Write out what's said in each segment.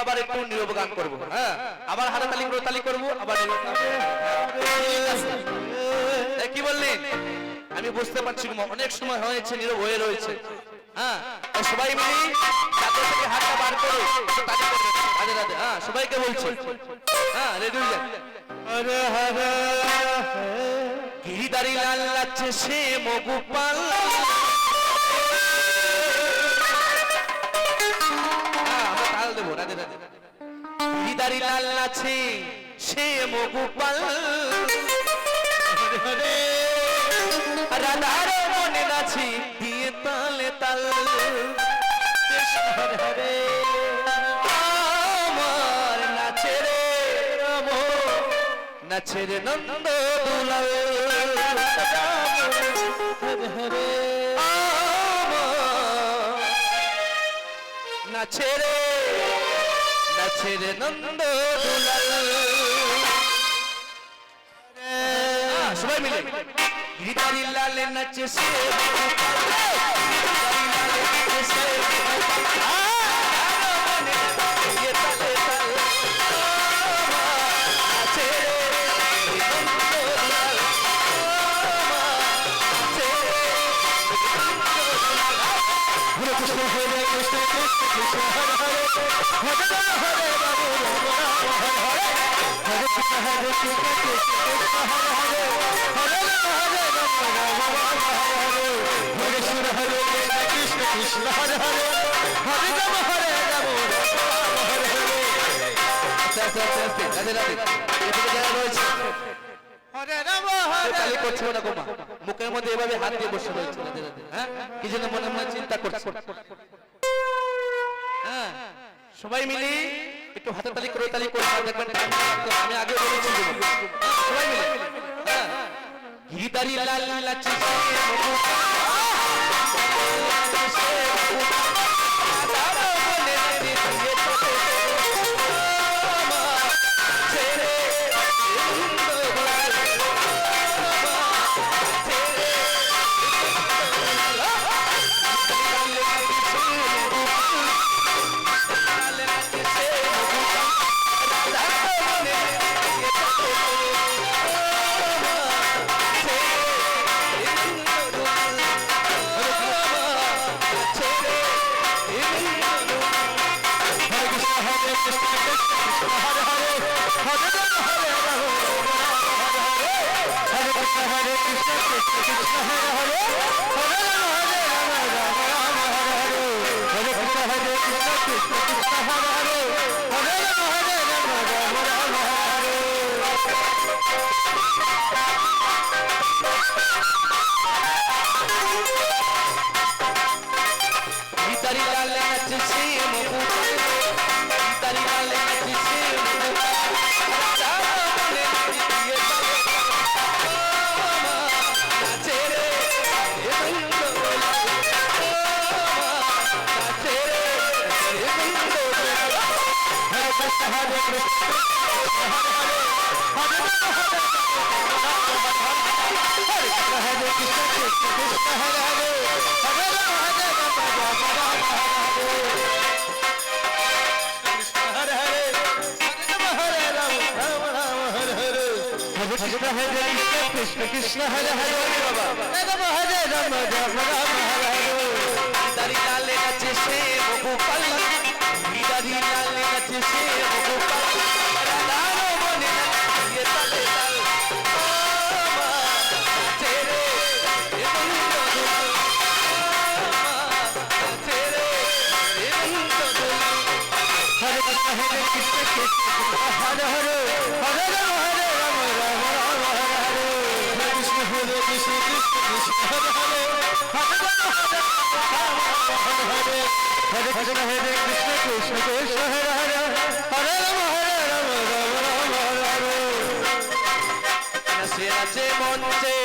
আবার একটু নীরব গান করব। হ্যাঁ, আবার হাতে তালি করব, আবার কি বললেন? আমি বুঝতে পারছি অনেক সময় হয়েছে নীরব হয়ে রয়েছে। হ্যাঁ, সবাই মিলে হাতে থেকে হাতটা বার করে তালি করবেন। রাধে রাধে। হ্যাঁ, সবাইকে বলছি। হ্যাঁ, রেডি হয়ে যান। হরে হরে গিরিধারী লাল লাগছে সে মগুপাল। আমরা তাল দেবো। রাধে রাধে। গিরিধারী লাল আছে সে মগুপাল। রাধার মনে নাচি দিয়ে তালে তাল। আমার নাচে রে রাম, নাচে রে নন্দ দুলাল। নাচে রে, নাচে রে নন্দ দুলাল। সবাই মিলে গিরিধারী লালে নাচে সে মুখের মধ্যে এভাবে হাত দিয়ে বসে রয়েছে। হ্যাঁ, কি জন্য মনে মনে চিন্তা করছে। হ্যাঁ, সবাই মিলে একটু হাতে তালি করে দেখবেন। আমি আগে বলেছি সবাই মিলে। হ্যাঁ, গিরিধারী লাল লাচি কৃষ্ণ কৃষ্ণ হরে হরে রাম হরে রাম রাম রাম হরে হরে। গিরিধারী লালে নাচে সে মগুপাল। গিরিধারী লালে নাচে সে মগুপাল। রাধার মনে নাচে তালে তাল। নাচে রে নন্দ দুলাল। নাচে রে নন্দ দুলাল। হরে কৃষ্ণ হরে কৃষ্ণ কৃষ্ণ হরে হরে হরে রাম হরে রাম রাম রাম হরে হরে। হরে কৃষ্ণ হরে কৃষ্ণ কৃষ্ণ কৃষ্ণ হরে হরে হরে রাম হরে রাম হরে হরে। হরে কৃষ্ণ হরে কৃষ্ণ কৃষ্ণ কৃষ্ণ হরে হরে হরে রাম হরে রাম রাম রাম হরে হরে। নাচে নাচে মঞ্চে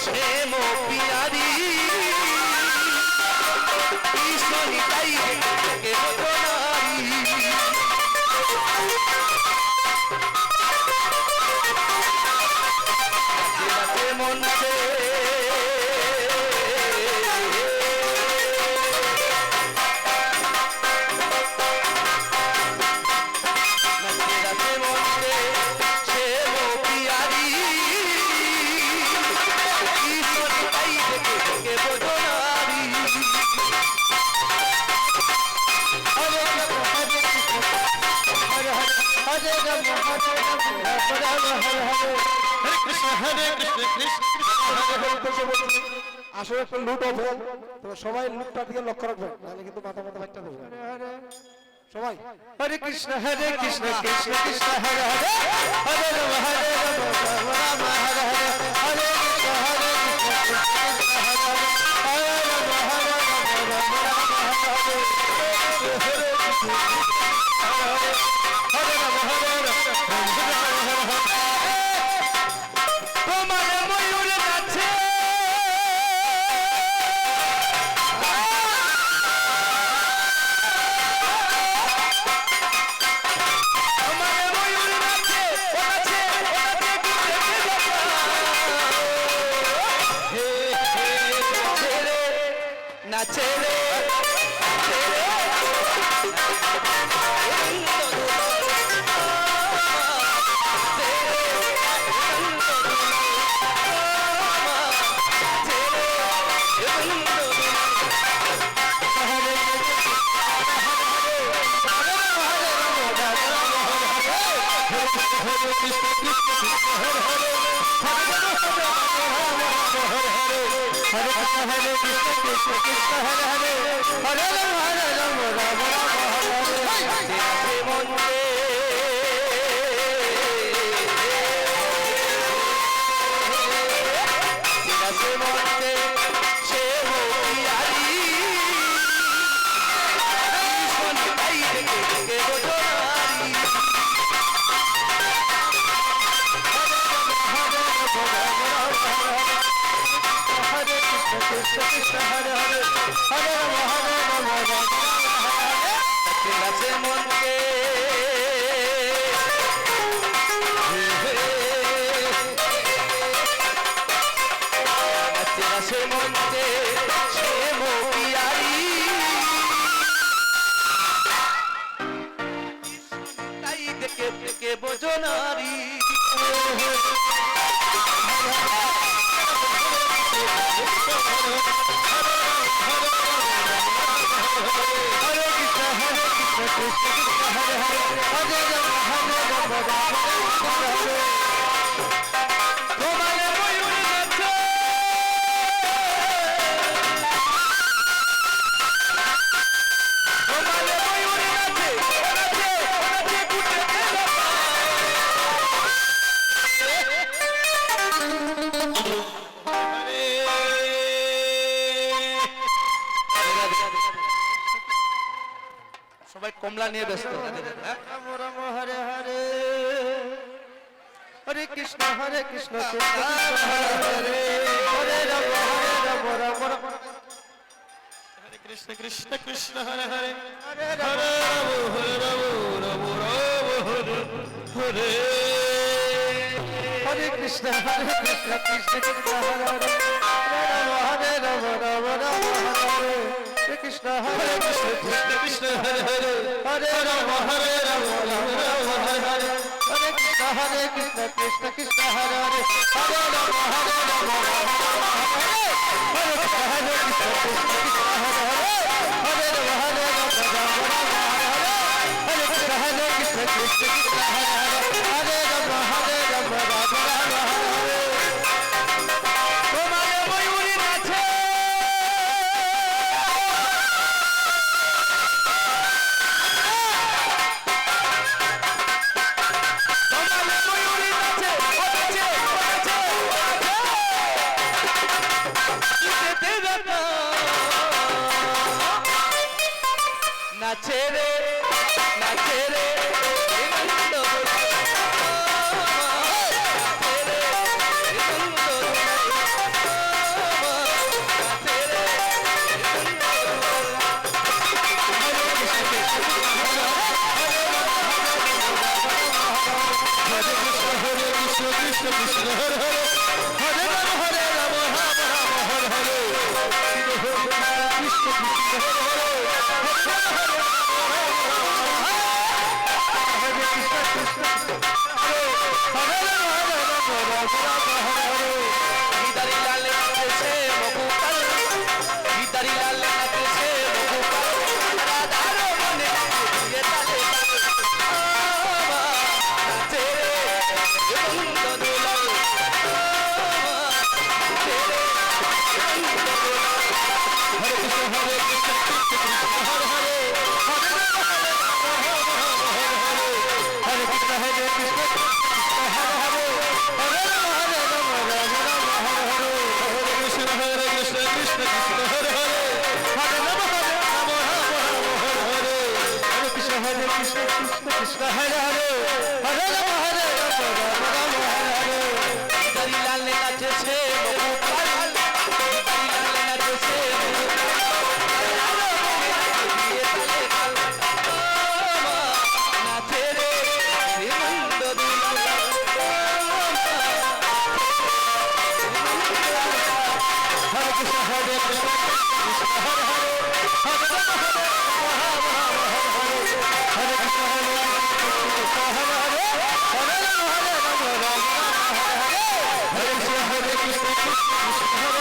সে মো পিয়ারি কৃষ্ণ নিতাই কে নারী। মঞ্চে আসলে একটা লুট হবে, তো সবাই লুটটার দিকে লক্ষ্য রাখবেন, নাহলে কিন্তু মাথা মাথা একটা দেবে সবাই। হরে কৃষ্ণ কৃষ্ণ কৃষ্ণ হরে হরে হরে রাম রাম হরে হরে হরে কৃষ্ণ কৃষ্ণ কৃষ্ণ হরে হরে তোমার ময়ূর নাচে নাচে রে হরে কৃষ্ণ কৃষ্ণ কৃষ্ণ হরে হরে হরে রাম রাম রাম হরে মন্দির কৃষ্ণ হরে হরে হরে রাম নাচে মনকে নাচে মনকে সে মপিয়ারি তাই দেখে দেখে বোঝনারি সবাই কমলা নিয়ে ব্যস্ত রাম হরে হরে হরে কৃষ্ণ কৃষ্ণ হরে হরে রাম রাম রাম হরে কৃষ্ণ কৃষ্ণ কৃষ্ণ হরে হরে হরে রাম হরে রাম রাম রাম হরে হরে হরে কৃষ্ণ কৃষ্ণ কৃষ্ণ হরে হরে হরে রাম রাম রাম হরে কৃষ্ণ কৃষ্ণ কৃষ্ণ হরে হরে হরে রাম রাম রাম হরে হরে হরে কৃষ্ণ কৃষ্ণ কৃষ্ণ হরে হরে হরে রাম রাম রাম হরে হরে কৃষ্ণ কৃষ্ণ কৃষ্ণ হরে হরে হরে রাম রাম রাম হরে হরে কৃষ্ণ কৃষ্ণ কৃষ্ণ হরে হরে হরে রাম রাম রাম হরে তোমার ময়ূরী নাচে নাচে রে নাচে রে কৃষ্ণ কৃষ্ণ হরে হরে হরে রাম হরে রাম রাম রাম হরে হরে কৃষ্ণ কৃষ্ণ হরে Hare Krishna, Hare Krishna, Hare Hare, Hare Rama, Hare Krishna, Hare Krishna, Hare Hare, Hare Rama, Rama Rama, Hare Hare, Hare Krishna, Krishna Krishna, Hare Hare, Hare Rama, Rama Rama, Hare Hare, Hare Krishna, Krishna Krishna, Hare Hare, Hare Rama, Rama Rama, Hare Hare। Hari লাল নাচেছে গোপাল, হরি লাল নাচেছে নাচে রে শ্রীমন্ত দুলাল। হরে কৃষ্ণ, হরে কৃষ্ণ, কৃষ্ণ হরে হরে, হরে রাম, হরে রাম, রাম হরে হরে, হরে কৃষ্ণ, হরে কৃষ্ণ, হরে হরে, হরে রাম, হরে রাম, রাম রাম হরে হরে, হরে কৃষ্ণ, হরে কৃষ্ণ, কৃষ্ণ কৃষ্ণ, হরে